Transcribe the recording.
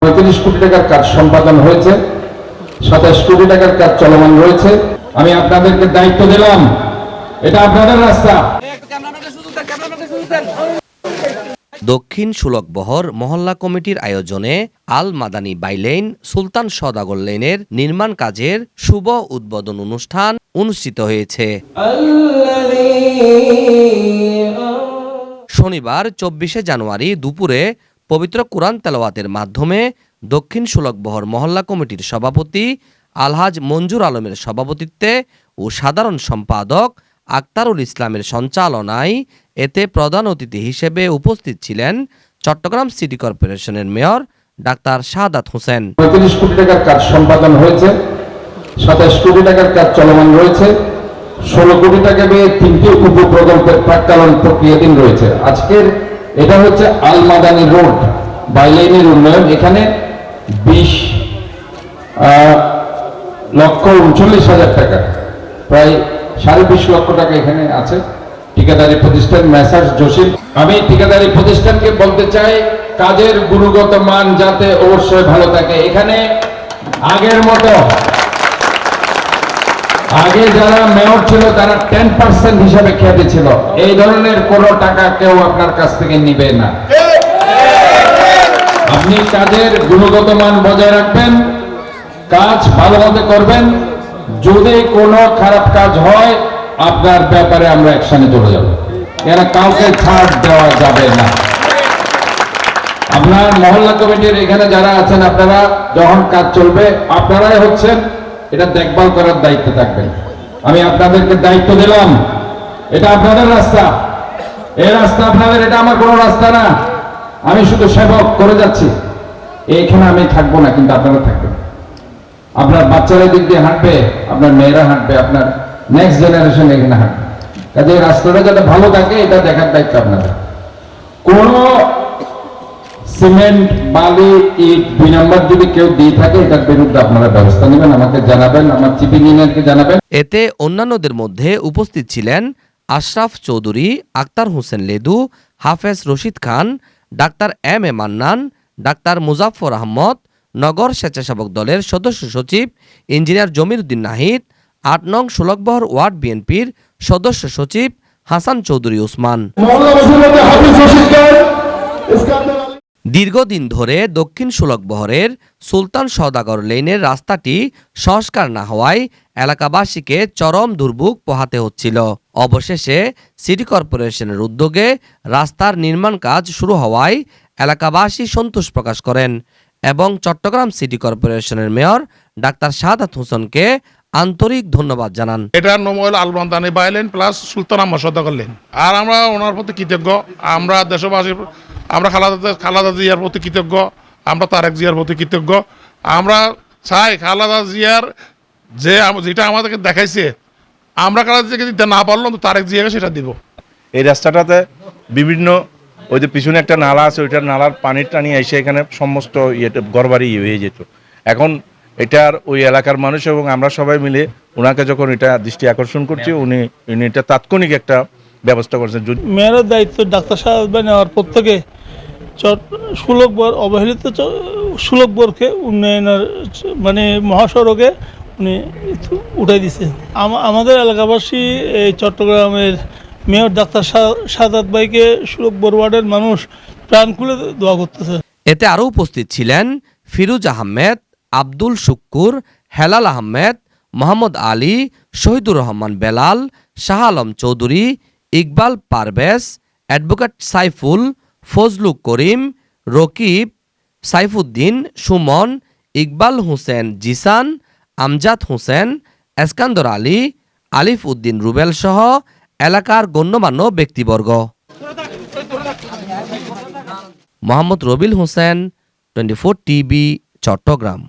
35 কোটি টাকার কাজ সম্পাদন হয়েছে, 27 কোটি টাকার কাজ চলমান রয়েছে। আমি আপনাদেরকে দায়িত্ব দিলাম, এটা আপনাদের রাস্তা। দক্ষিণ সুলকবহর মহল্লা কমিটির আয়োজনে আল মাদানী বাইলেন সুলতান সওদাগর লেনের নির্মাণ কাজের শুভ উদ্বোধন অনুষ্ঠান অনুষ্ঠিত হয়েছে। শনিবার 24শে জানুয়ারি দুপুরে পবিত্র কোরআন তেলাওয়াতের মাধ্যমে দক্ষিণ সুলকবহর মহল্লা কমিটির সভাপতি আলহাজ মঞ্জুর আলমের সভাপতিত্বে ও সাধারণ সম্পাদক আক্তারুল ইসলামের সঞ্চালনায় এতে প্রধান অতিথি হিসেবে উপস্থিত ছিলেন চট্টগ্রাম সিটি কর্পোরেশনের মেয়র ডাক্তার শাহাদাত হোসেন। 35 কোটি টাকার কাজ সম্পাদন হয়েছে, 27 কোটি টাকার কাজ চলমান রয়েছে, 16 কোটি টাকা দিয়ে 3টি উপপ্রকল্পের প্রাক্কালন প্রক্রিয়াধীন রয়েছে। আজকের এটা হচ্ছে আল মাদানী রোড বাইলাইনের উন্নয়ন। এখানে 20,39,000 টাকা, প্রায় 20.5 লক্ষ টাকা এখানে আছে। ঠিকাদারি প্রতিষ্ঠান মেসার্স জসিম। আমি ঠিকাদারি প্রতিষ্ঠানকে বলতে চাই, কাজের গুণগত মান যাতে অবশ্যই ভালো থাকে। এখানে আগের মতো আগে যারা মেয়র ছিল তারা 10% হিসাবে খ্যাতি ছিল, এই ধরনের কোন টাকা কেউ আপনার কাছ থেকে নিবে না। আপনি কাজের গুণগত মান বজায় রাখবেন, কাজ ভালো মতো করবেন। যদি কোনো খারাপ কাজ হয় আপনার ব্যাপারে আমরা অ্যাকশনে চলে যাব, এরা কাউকে ছাড় দেওয়া যাবে না। আপনার মহল্লা কমিটির এখানে যারা আছেন, আপনারা যখন কাজ চলবে আপনারাই হচ্ছেন এটা দেখভাল করার দায়িত্ব থাকবেন। আমি আপনাদেরকে দায়িত্ব দিলাম, এটা আপনাদের রাস্তা, এই রাস্তা আপনাদের, এটা আমার কোনো রাস্তা না। আমি শুধু সেবক করে যাচ্ছি, এইখানে আমি থাকবো না, কিন্তু আপনারা থাকবেন। আপনার বাচ্চারা দিক দিয়ে হাঁটবে, আপনার মেয়েরা হাঁটবে, আপনার নেক্সট জেনারেশন এখানে হাঁটবে। কাজে এই রাস্তাটা যাতে ভালো থাকে এটা দেখার দায়িত্ব আপনাদের। কোন সিমেন্ট, বালি, ইট 2 নম্বর যদি কেউ দিয়ে থাকে এটার বিরুদ্ধে আপনারা ব্যবস্থা নেবেন, আমাকে জানাবেন, আমার চিফ ইঞ্জিনিয়ারকে জানাবেন। এতে অন্যান্যদের মধ্যে উপস্থিত ছিলেন আশরাফ চৌধুরী, আক্তার হোসেন লেদু, হাফেজ Rashid Khan, doctor M A Mannan, doctor Muzaffar Ahmad, নগর স্বেচ্ছাসেবক দলের সদস্য সচিব ইঞ্জিনিয়ার জমির উদ্দিন নাহিদ, 8 নং সুলকবহর ওয়ার্ড বিএনপির সদস্য সচিব হাসান চৌধুরী ওসমান। দীর্ঘদিন ধরে দক্ষিণ সুলকবহরের সুলতান সওদাগর লেনের রাস্তাটি সংস্কার না হওয়ায় এলাকাবাসীকে চরম দুর্ভোগ পোহাতে হচ্ছিল। অবশেষে সিটি কর্পোরেশনের উদ্যোগে রাস্তার নির্মাণ কাজ শুরু হওয়ায় এলাকাবাসী সন্তোষ প্রকাশ করেন এবং চট্টগ্রাম সিটি কর্পোরেশনের মেয়র ডাক্তার শাহাদাত হোসেনকে আন্তরিক ধন্যবাদ জানান। এটা নমল আল মাদানী বাইলেন প্লাস সুলতান আহমদ সওদাগর লেন। আর আমরা ওনার প্রতি কৃতজ্ঞ, আমরা দেশবাসী, আমরা খালাদা জিয়ার প্রতি কৃতজ্ঞ, আমরা তারেক জিয়ার প্রতি কৃতজ্ঞ। আমরা চাই খালাদা জিয়ার যেটা আমাদেরকে দেখাইছে, আমরা খালাদা জিয়াকে দিতে না পারলাম তো তারেক জিয়াকে সেটা দিব। এই রাস্তাটাতে বিভিন্ন ওই যে পিছনে একটা নালা আছে, ওইটার নালার পানির টানি এসে এখানে সমস্ত ঘরবাড়ি হয়ে যেত। এখন এটার ওই এলাকার মানুষ এবং আমরা সবাই মিলে ওনাকে যখন এটা দৃষ্টি আকর্ষণ করছি, উনি এটা তাৎক্ষণিক একটা ব্যবস্থা করছেন। মেয়রের দায়িত্ব ডাক্তার সাহেব নেওয়ার পর থেকে সুলকবহর অবহেলিত সুলকবহরকে উন্নয়নের মানে মহাসড়কে উনি উঠাই দিছে। আমাদের এলাকাবাসী এই চট্টগ্রামের মেয়র ডাক্তার শাহাদাত ভাইকে সুলকবহর ওয়ার্ডের মানুষ প্রাণ খুলে দোয়া করতেছে। এতে আরও উপস্থিত ছিলেন ফিরোজ আহমেদ, আব্দুল শুক্কুর, হেলাল আহমেদ, মোহাম্মদ আলী, শহীদুর রহমান বেলাল, শাহ আলম চৌধুরী, ইকবাল পারভেজ, অ্যাডভোকেট সাইফুল, ফজলু করিম, রকিব, সাইফুদ্দিন, সুমন, ইকবাল হোসেন জিসান, আমজাদ হোসেন, এসকান্দর আলী, আলিফ উদ্দিন রুবেল সহ এলাকার গণ্যমান্য ব্যক্তিবর্গ। মোহাম্মদ রবিল হোসেন, 24 টিভি, চট্টগ্রাম।